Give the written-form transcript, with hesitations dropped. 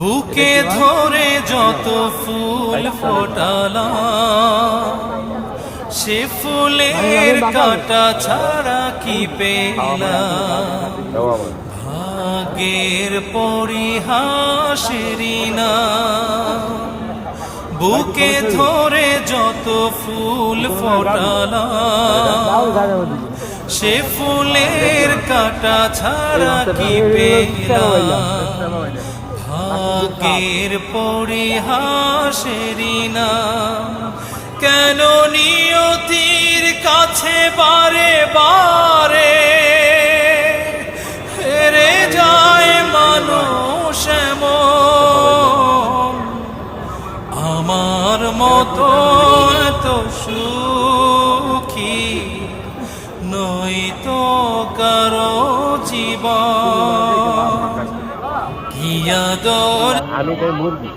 বুকে ধরে যত ফুল ফোটালাম, সে ফুলের কাঁটা ছাড়া কি পেলাম? ভাগ্যের পরিহাসেরই না। বুকে ধরে যত ফুল ফোটালাম, সে ফুলের কাঁটা ছাড়া কি পেলাম? ভাগ্যের পরিহাসেরই না। কেন নিয়তির কাছে বারে বারে হেরে যায় মানুষ এমন? আমার মতো এত সুখী নই তো কারো জীবন। কি আদর আমি তো মুরগি।